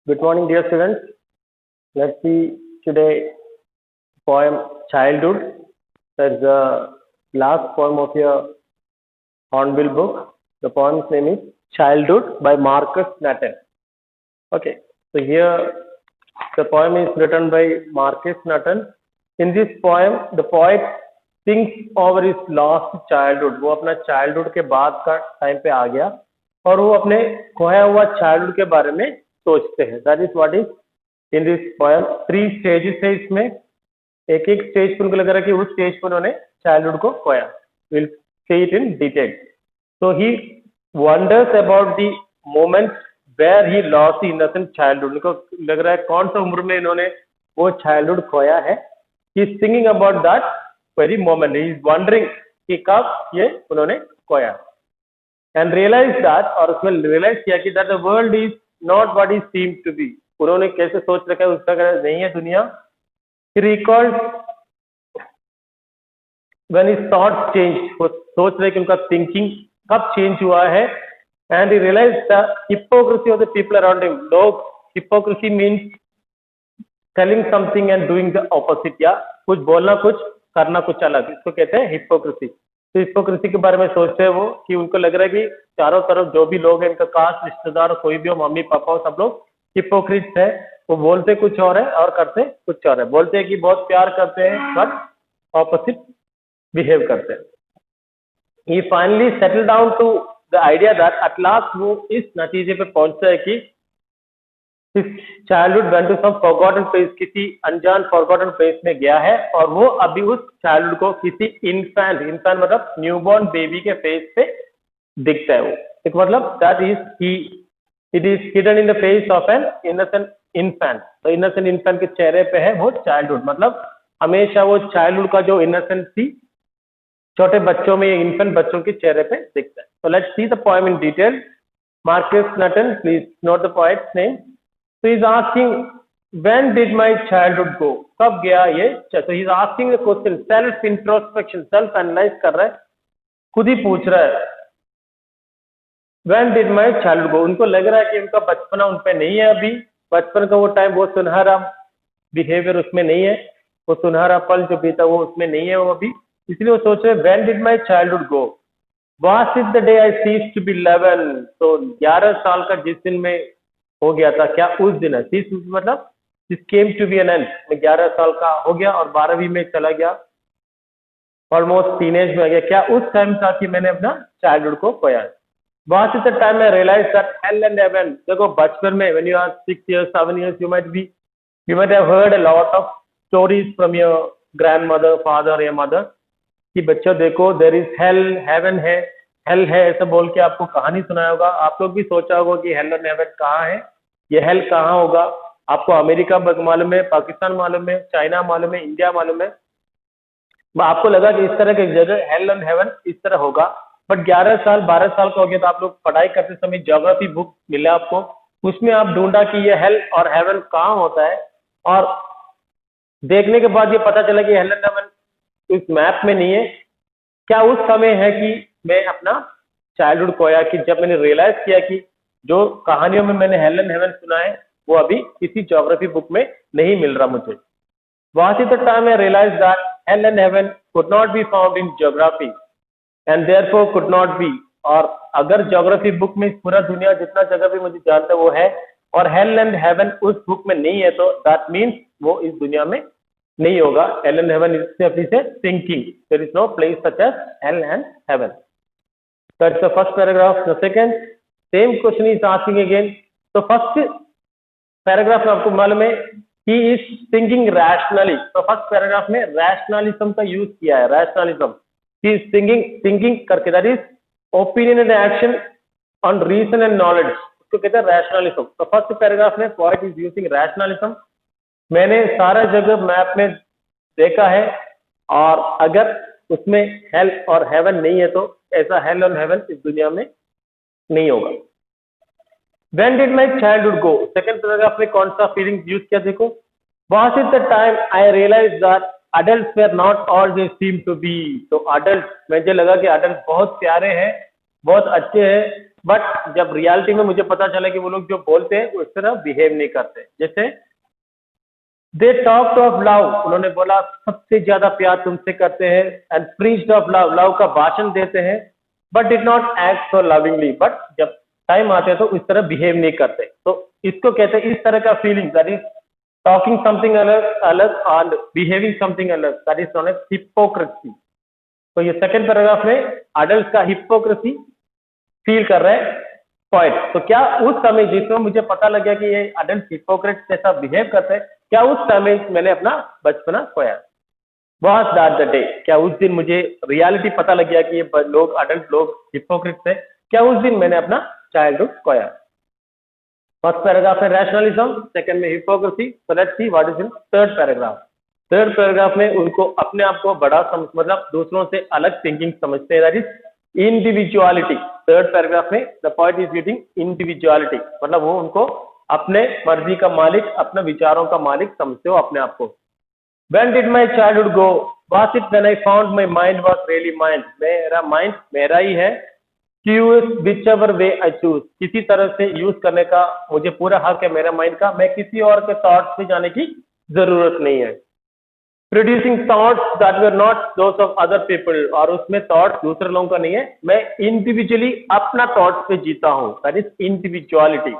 Good morning, dear students. Let's see today poem Childhood. That's the last poem of your Hornbill book. The poem's name is Childhood by Marcus Nathan. Okay, so here the poem is written by Marcus Nathan. In this poem, the poet thinks over his lost childhood. वो अपना childhood के बाद का time पे आ गया और वो अपने खोया हुआ childhood के बारे में सोचते हैं. That is what is in this poem. 3 stages है इसमें. एक एक स्टेज पर उनको लग रहा है कि उस स्टेज पर उन्होंने चाइल्डहुड को खोया. Will see it in detail. So he wonders about the moment where he lost the innocent childhood. उनको लग रहा है कौन सा उम्र में इन्होंने वो चाइल्डहुड खोया है. He is thinking about that very moment. He is wondering कि कब ये उन्होंने खोया. And realize that और उसमें realize किया कि that the world is not what it seemed to be. उन्होंने कैसे सोच रखा है उसका नहीं है दुनिया. He recalled when his thoughts changed. वो सोच रहे कि उनका thinking कब change हुआ है. And he realized the hypocrisy of the people around him. लोग hypocrisy means telling something and doing the opposite. या कुछ बोलना कुछ करना कुछ अलग, इसको कहते हैं hypocrisy. तो hypocrisy के बारे में सोचते हैं वो कि उनको लग रहा है कि चारों तरफ जो भी लोग हैं, इनका कास्ट रिश्तेदार कोई भी हो, मम्मी पापा हो, सब लोग hypocrites है. वो बोलते कुछ और है और करते कुछ और है. बोलते हैं कि बहुत प्यार करते हैं बट ऑपोजिट बिहेव करते हैं. He finally settled down to the idea that at last वो इस नतीजे पे पहुंचता है कि his childhood went to some forgotten place, किसी अनजान forgotten place में गया है और वो अभी उस childhood को किसी infant मतलब न्यूबॉर्न बेबी के फेस पे दिखता है. वो एक मतलब that is it is hidden in the face of an innocent infant. तो innocent infant के चेहरे पे है वो childhood. मतलब हमेशा वो childhood का जो innocency छोटे बच्चों में, इन्फेंट बच्चों के चेहरे पे दिखता है. So let's see the poem in detail. Marcus Nathan, please note the poet's name. So he's asking, when did my childhood go? कब गया ये? So he's asking the question, self introspection, self analyze कर रहा है, खुद ही पूछ रहा है. When did my childhood go? उनको लग रहा है कि उनका बचपना उन पे नहीं है अभी. बचपन का वो टाइम, वो सुनहरा बिहेवियर उसमें नहीं है, वो सुनहरा पल जो बीता वो उसमें नहीं है वो अभी. इसलिए वो सोच रहे when did my childhood go? Was it the day I ceased to be 11? तो 11 साल का जिस दिन में हो गया था, क्या उस दिन है? cease मतलब this came to be an end. मैं 11 साल का हो गया और 12वीं में चला गया, ऑलमोस्ट टीनेज में आ गया. क्या उस टाइम था कि मैंने अपना चाइल्डहुड को खोया? Was it the time I realized that hell and heaven? देखो बचपन में when you are 6 years, 7 years, you might have heard a lot of stories from your grandmother, father या mother कि बच्चों देखो देयर इज हेल, हेवन है, hello है, ऐसा बोल के आपको कहानी सुनाया होगा. आप लोग भी सोचा होगा कि हेल और हेवन कहाँ है, ये हेल कहाँ होगा. आपको अमेरिका मालूम है, पाकिस्तान मालूम है, चाइना मालूम है, इंडिया मालूम है. आपको लगा कि इस तरह की जगह हेल और हेवन इस तरह होगा. बट 11 साल 12 साल का हो गया तो आप लोग पढ़ाई करते समय ज्योग्राफी बुक मिला आपको, उसमें आप ढूंढा कि ये हेल और हेवन कहाँ होता है. और देखने के बाद ये पता चला कि हेल और हेवन इस मैप में नहीं है. क्या उस समय है कि मैं अपना चाइल्डहुड खोया, कि जब मैंने रियलाइज किया कि जो कहानियों में मैंने हेल एंड हेवन सुना है वो अभी किसी ज्योग्राफी बुक में नहीं मिल रहा मुझे. Was it the time I realized that hell and heaven could not be found in geography and therefore could not be? और अगर ज्योग्राफी बुक में पूरा दुनिया जितना जगह भी मुझे जानता है वो है और हेल एंड हेवन उस बुक में नहीं है, तो दैट मीन्स वो इस दुनिया में नहीं होगा. hell and heaven is simply say thinking. There is no place such as hell and heaven. That's the first paragraph. The second, same question is asking again. So first paragraph में आपको मालूम है he is thinking rationally. तो first paragraph में rationalism का use किया है. rationalism, he is thinking करके, that is opinion and action on reason and knowledge, उसको कहते हैं rationalism. तो first paragraph में poet is using rationalism. मैंने सारा जगह मैप में देखा है और अगर उसमें हेल और हेवन नहीं है तो ऐसा हेल और हेवन इस दुनिया में नहीं होगा. When did my childhood go? Second paragraph में कौन सा फीलिंग यूज किया देखो. Was it the time I realized that adults were not all they seem to be? तो adults, मुझे लगा कि adults बहुत प्यारे हैं, बहुत अच्छे हैं, बट जब रियलिटी में मुझे पता चला कि वो लोग जो बोलते हैं वो इस तरह बिहेव नहीं करते। जैसे दे टॉक्ड ऑफ लव, उन्होंने बोला सबसे ज्यादा प्यार तुमसे करते हैं, and preached of love, love का भाषण देते हैं, but did not act so lovingly, but जब टाइम आते हैं तो इस तरह बिहेव नहीं करते। तो इसको कहते हैं इस तरह का feeling, that is talking something अलग अलग और बिहेविंग समथिंग अलग, that is known as hypocrisy. तो ये सेकंड पैराग्राफ में अडल्ट का हिपोक्रेसी फील कर रहे हैं पॉइंट। तो क्या उस समय जिसमें मुझे पता लग गया कि ये अडल्ट हिपोक्रेट जैसा बिहेव करते हैं, क्या उस समय मैंने अपना बचपना खोया? Was that the day, क्या उस दिन मुझे रियलिटी पता लग गया कि ये लोग अडल्ट लोग हिपोक्रेट थे? क्या उस दिन मैंने अपना चाइल्डहुड खोया? फर्स्ट पैराग्राफ में रैशनलिज्म, सेकंड में hypocrisy. So let's see what is in third paragraph. Third paragraph में उनको अपने आप को बड़ा मतलब दूसरों से अलग थिंकिंग समझते हैं, that is individuality. Third paragraph में the point is reading individuality, मतलब वो उनको अपने मर्जी का मालिक, अपने विचारों का मालिक समझते हो अपने आप को। When did my childhood go? Was it when I found my mind was really mine? मेरा माइंड मेरा ही है। Choose whichever way I choose, किसी तरह से यूज करने का मुझे पूरा हक है मेरा माइंड का, मैं किसी और के थॉट्स पे जाने की जरूरत नहीं है। Producing thoughts that were not those of other people, और उसमें थॉट्स दूसरे लोगों का नहीं है, मैं इंडिविजुअली अपना थॉट्स पे जीता हूँ, that is individuality.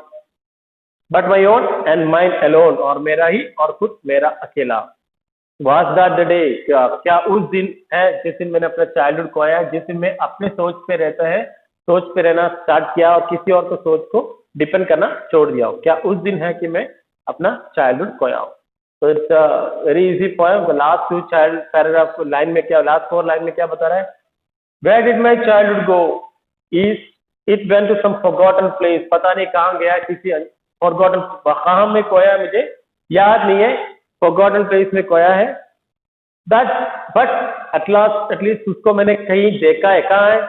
But my own and mind alone, और मेरा ही और खुद मेरा अकेला। Was that the day, क्या उस दिन है जिस दिन मैंने अपना चाइल्डहुड खोया, जिस दिन मैं अपने सोच पे रहता है, सोच पे रहना स्टार्ट किया और किसी और को सोच को डिपेंड करना छोड़ दिया हो? क्या उस दिन है कि मैं अपना चाइल्डहुड खोया हूँ? तो it's very easy poem. Last two child paragraph line में क्या, लास्ट 4 लाइन में क्या बता रहा है? Where did my childhood go? Is it went to some forgotten place? पता नहीं कहाँ गया, किसी forgotten, कहाँ में खोया मुझे याद नहीं है, forgotten place में खोया है। That, but at last, at least उसको मैंने कहीं देखा है, कहाँ है?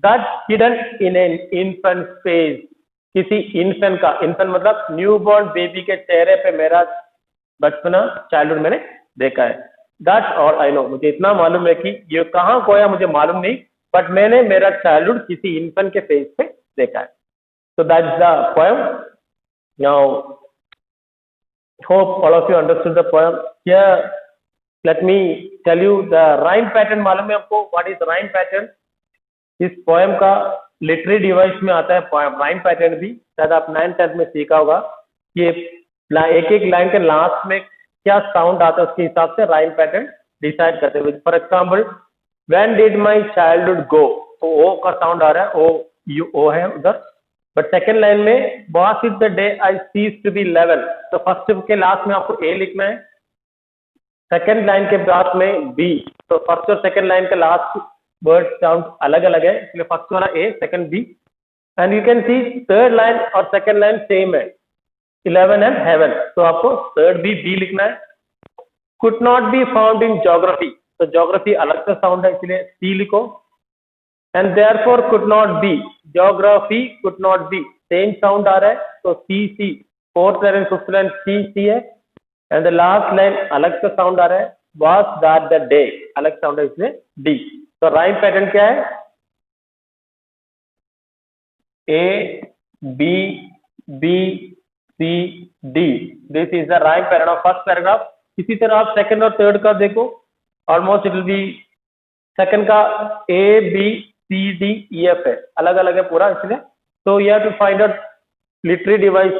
That hidden in an infant face, किसी infant का, infant मतलब न्यूबॉर्न बेबी के चेहरे पे मेरा बचपना चाइल्डहुड मैंने देखा है। That और I know, मुझे इतना मालूम है कि ये कहाँ खोया मुझे मालूम नहीं, बट मैंने मेरा चाइल्डहुड किसी infant के फेस पे देखा है। So that's the poem. Now hope all of you understood the poem. Here let me tell you the rhyme pattern. मालूम है आपको what is rhyme pattern? इस poem का literary device में आता है poem rhyme pattern भी, शायद आप 9th-10th में सीखा होगा। ये एक एक लाइन के लास्ट में क्या साउंड आता है उसके हिसाब से rhyme pattern डिसाइड करते हैं। For example when did my childhood go, तो ओ का साउंड आ रहा है, ओ है उधर। बट सेकेंड लाइन में was it the day I ceased to be 11, तो फर्स्ट के लास्ट में आपको ए लिखना है, सेकेंड लाइन के बाद में बी। तो फर्स्ट और सेकेंड लाइन का लास्ट वर्ड साउंड अलग अलग है, इसलिए फर्स्ट वाला A, second B. And you can see third line और सेकेंड लाइन सेम है, 11 एंड हेवन, तो आपको थर्ड बी लिखना है। Could not be found in geography, तो ज्योग्राफी अलग का साउंड है, इसलिए सी लिखो। And therefore could not be, geography could not be, same sound आ रहा है, तो C, fourth line fifth line C है। एंड द लास्ट लाइन अलग का साउंड आ रहा है, वाज दैट द डे, अलग साउंड है इसमें डी। तो राइम पैटर्न क्या है? A B B C D, this is the rhyme pattern of first paragraph. इसी तरह आप सेकंड और थर्ड का देखो, almost it will be, second का A B C D E F है, अलग अलग है पूरा, इसलिए तो you have to find out literary device.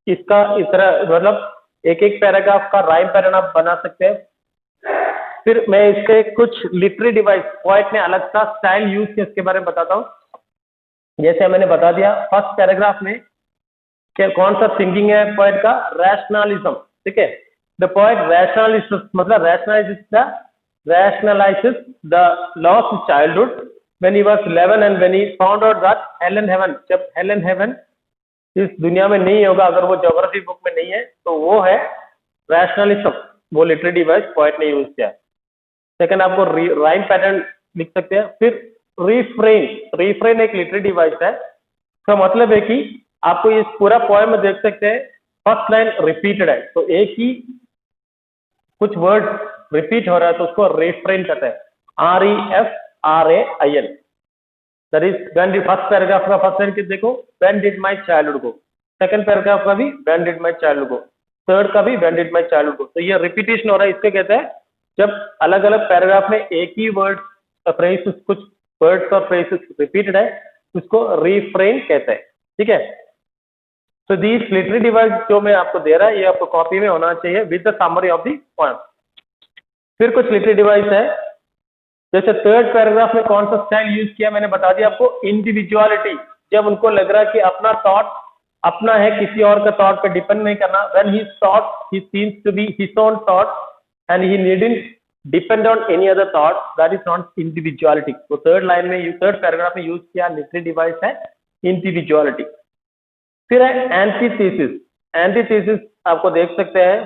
इसका इस तरह मतलब एक एक पैराग्राफ का राइम पैटर्न आप बना सकते हैं। फिर मैं इसके कुछ लिटरेरी डिवाइस पोएट ने अलग सा स्टाइल यूज किया इसके बारे में बताता हूँ। जैसे मैंने बता दिया फर्स्ट पैराग्राफ में क्या कौन सा थिंकिंग है पोएट का, रैशनलिज्म, ठीक है। द पोएट रैशनलिस्ट मतलब rationalizes the lost childhood when he was 11 and when he found out that hell and heaven, जब hell and heaven इस दुनिया में नहीं होगा, अगर वो ज्योग्राफी बुक में नहीं है, तो वो है रैशनलिज्म, वो लिटरेरी डिवाइस पोएट ने यूज किया। सेकंड आपको राइम पैटर्न लिख सकते हैं। फिर रिफ्रेन एक लिटरेरी डिवाइस है, इसका मतलब है कि आपको इस पूरा पोएम में देख सकते हैं फर्स्ट लाइन रिपीटेड है, तो एक ही कुछ वर्ड रिपीट हो रहा है तो उसको रिफ्रेन कहते हैं, REFRAIN, that is when first paragraph का फर्स्ट लाइन देखो, when did my childhood go, second paragraph का भी when did my childhood go, third का भी व्हेन डिड माय चाइल्डहुड गो। तो ये रिपीटेशन हो रहा है, इसके कहते हैं जब अलग अलग पैराग्राफ में एक ही वर्ड फ्रेज, कुछ वर्ड्स और फ्रेजेस रिपीटेड है, उसको रिफ्रेन कहते हैं। ठीक है, तो दिस लिटरेरी डिवाइस जो मैं आपको दे रहा है ये आपको कॉपी में होना चाहिए with the summary of the poem. फिर कुछ लिटरेरी डिवाइस है, जैसे थर्ड पैराग्राफ में कौन सा स्टाइल यूज किया मैंने बता दिया आपको, इंडिविजुअलिटी। जब उनको लग रहा है कि अपना थॉट अपना है, किसी और का थॉट पे डिपेंड नहीं करना, when he thought he seems to be his own thought and he needn't depend on any other thought, that is not individuality. तो थर्ड लाइन में थर्ड पैराग्राफ में यूज किया लिटरेरी डिवाइस है individuality. फिर है antithesis. Antithesis आपको देख सकते हैं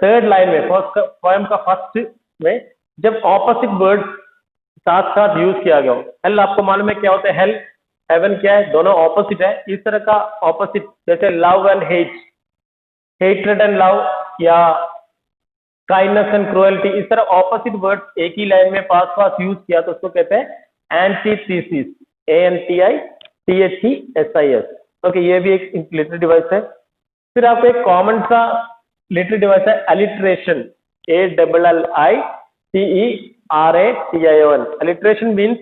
थर्ड लाइन में, फर्स्ट पोएम का फर्स्ट में, जब ऑपोजिट वर्ड साथ साथ यूज किया गया हो। हेल आपको मालूम है क्या होता है, हेल हेवन क्या है, दोनों ऑपोजिट है। इस तरह का ऑपोजिट जैसे love and hate, hatred and love, या काइंडनेस एंड क्रुएल्टी, इस तरह ऑपोजिट वर्ड एक ही लाइन में पास पास यूज किया तो उसको कहते हैं एंटीथेसिस, ANTITHESIS। ओके, ये भी एक लिटरेरी डिवाइस है। फिर आपको एक कॉमन सा लिटरेरी डिवाइस है अलिट्रेशन, ALLITERATION। अलिट्रेशन मीन्स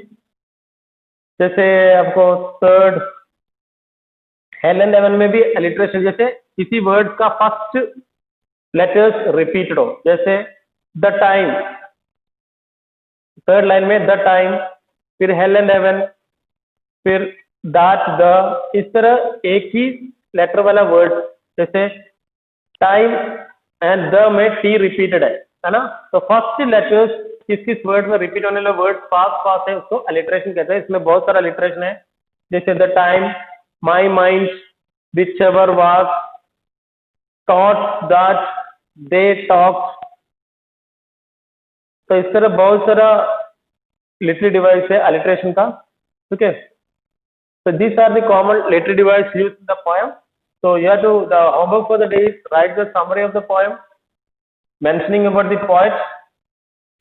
जैसे आपको थर्ड हेल एंड हेवन में भी अलिट्रेशन, जैसे किसी वर्ड का फर्स्ट लेटर्स रिपीटेड हो, जैसे द टाइम, थर्ड लाइन में द टाइम, फिर हेल एंड हेवन, फिर दैट, द, इस तरह एक ही लेटर वाला वर्ड, जैसे टाइम एंड द में टी रिपीटेड है ना, तो फर्स्ट लेटर्स किस किस वर्ड में रिपीट होने वाले वर्ड पास पास है उसको अलिट्रेशन कहते हैं। इसमें बहुत सारा अलिट्रेशन है, जैसे the time, my mind, which ever was, thought, that, they talk. तो इस तरह बहुत सारा लिटरेरी डिवाइस है अलिट्रेशन का। Okay, so these are the common literary devices used in the poem. So you have to, the homework for the day is write the summary of the poem, mentioning about the poet,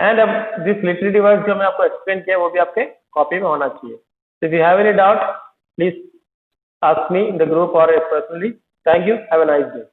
and this literary device जो मैं आपको explain किया वो भी आपके copy में होना चाहिए। So if you have any doubt, please ask me in the group or personally. Thank you. Have a nice day.